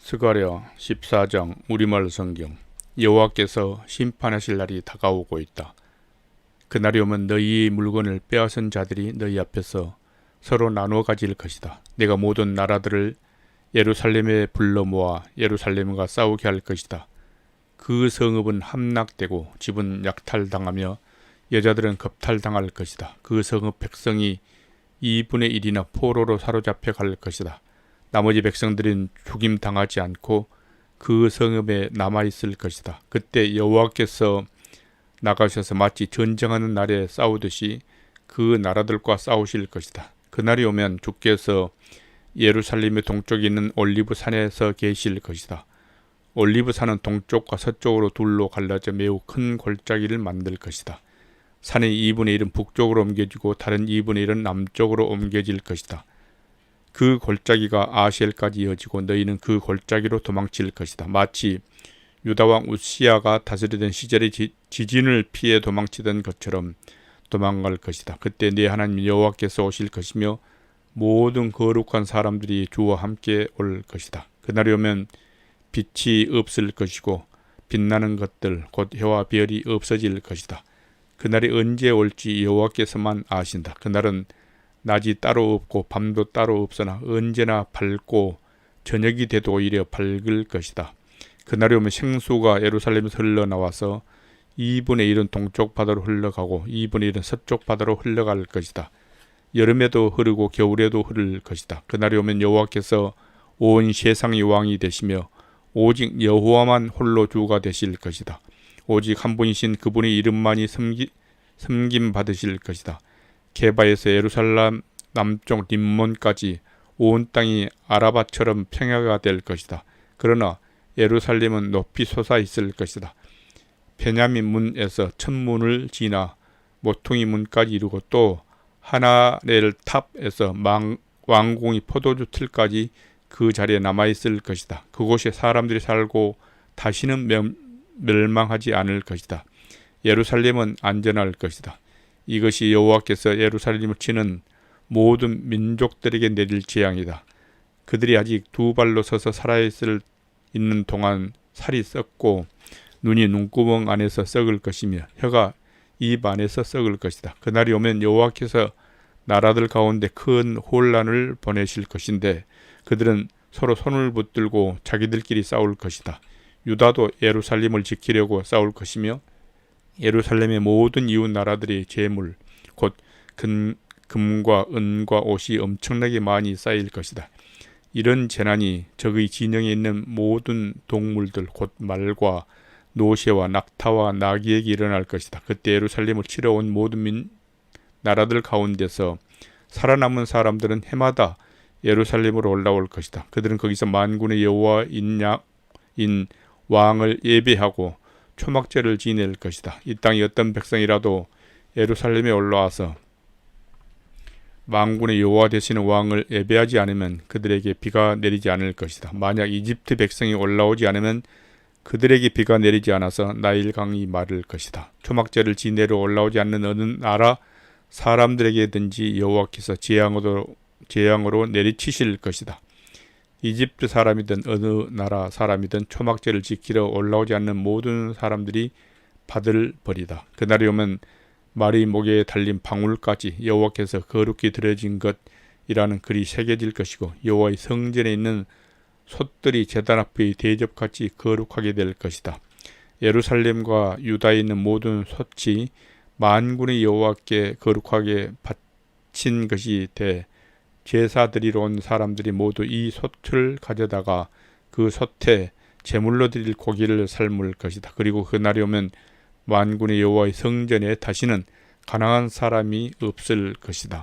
스가랴 14장 우리말 성경. 여호와께서 심판하실 날이 다가오고 있다. 그날이 오면 너희의 물건을 빼앗은 자들이 너희 앞에서 서로 나누어 가질 것이다. 내가 모든 나라들을 예루살렘에 불러 모아 예루살렘과 싸우게 할 것이다. 그 성읍은 함락되고 집은 약탈당하며 여자들은 겁탈당할 것이다. 그 성읍 백성이 2분의 1이나 포로로 사로잡혀 갈 것이다. 나머지 백성들은 죽임당하지 않고 그 성읍에 남아있을 것이다. 그때 여호와께서 나가셔서 마치 전쟁하는 날에 싸우듯이 그 나라들과 싸우실 것이다. 그날이 오면 주께서 예루살렘의 동쪽에 있는 올리브 산에서 계실 것이다. 올리브 산은 동쪽과 서쪽으로 둘로 갈라져 매우 큰 골짜기를 만들 것이다. 산의 2분의 1은 북쪽으로 옮겨지고 다른 2분의 1은 남쪽으로 옮겨질 것이다. 그 골짜기가 아셀까지 이어지고 너희는 그 골짜기로 도망칠 것이다. 마치 유다왕 우시야가 다스리던 시절의 지진을 피해 도망치던 것처럼 도망갈 것이다. 그때 네 하나님 여호와께서 오실 것이며 모든 거룩한 사람들이 주와 함께 올 것이다. 그날이 오면 빛이 없을 것이고 빛나는 것들 곧 해와 별이 없어질 것이다. 그날이 언제 올지 여호와께서만 아신다. 그날은 낮이 따로 없고 밤도 따로 없으나 언제나 밝고 저녁이 돼도 오히려 밝을 것이다. 그날이 오면 생수가 예루살렘에서 흘러나와서 2분의 1은 동쪽 바다로 흘러가고 2분의 1은 서쪽 바다로 흘러갈 것이다. 여름에도 흐르고 겨울에도 흐를 것이다. 그날이 오면 여호와께서 온 세상의 왕이 되시며 오직 여호와만 홀로 주가 되실 것이다. 오직 한 분이신 그분의 이름만이 섬김 받으실 것이다. 게바에서 예루살렘 남쪽 림몬까지 온 땅이 아라바처럼 평야가 될 것이다. 그러나 예루살렘은 높이 솟아 있을 것이다. 베냐민 문에서 천문을 지나 모퉁이 문까지 이루고 또 하나넬 탑에서 왕궁이 포도주 틀까지 그 자리에 남아있을 것이다. 그곳에 사람들이 살고 다시는 멸망하지 않을 것이다. 예루살렘은 안전할 것이다. 이것이 여호와께서 예루살렘을 치는 모든 민족들에게 내릴 재앙이다. 그들이 아직 두 발로 서서 살아있는 동안 살이 썩고 눈이 눈구멍 안에서 썩을 것이며 혀가 입 안에서 썩을 것이다. 그날이 오면 여호와께서 나라들 가운데 큰 혼란을 보내실 것인데 그들은 서로 손을 붙들고 자기들끼리 싸울 것이다. 유다도 예루살렘을 지키려고 싸울 것이며 예루살렘의 모든 이웃 나라들의 재물 곧 금과 은과 옷이 엄청나게 많이 쌓일 것이다. 이런 재난이 적의 진영에 있는 모든 동물들 곧 말과 노새와 낙타와 나귀에게 일어날 것이다. 그때 예루살렘을 치러 온 모든 나라들 가운데서 살아남은 사람들은 해마다 예루살렘으로 올라올 것이다. 그들은 거기서 만군의 여호와인 왕을 예배하고 초막제를 지낼 것이다. 이 땅의 어떤 백성이라도 예루살렘에 올라와서 만군의 여호와 되시는 왕을 예배하지 않으면 그들에게 비가 내리지 않을 것이다. 만약 이집트 백성이 올라오지 않으면 그들에게 비가 내리지 않아서 나일강이 마를 것이다. 초막제를 지내러 올라오지 않는 어느 나라 사람들에게든지 여호와께서 재앙으로 내리치실 것이다. 이집트 사람이든 어느 나라 사람이든 초막제를 지키러 올라오지 않는 모든 사람들이 받을 벌이다. 그날이 오면 말의 목에 달린 방울까지 여호와께서 거룩히 드려진 것이라는 글이 새겨질 것이고 여호와의 성전에 있는 솥들이 제단 앞의 대접같이 거룩하게 될 것이다. 예루살렘과 유다에 있는 모든 솥이 만군의 여호와께 거룩하게 바친 것이 돼 제사 드리러 온 사람들이 모두 이 솥을 가져다가 그 솥에 제물로 드릴 고기를 삶을 것이다. 그리고 그날이 오면 만군의 여호와의 성전에 다시는 가난한 사람이 없을 것이다.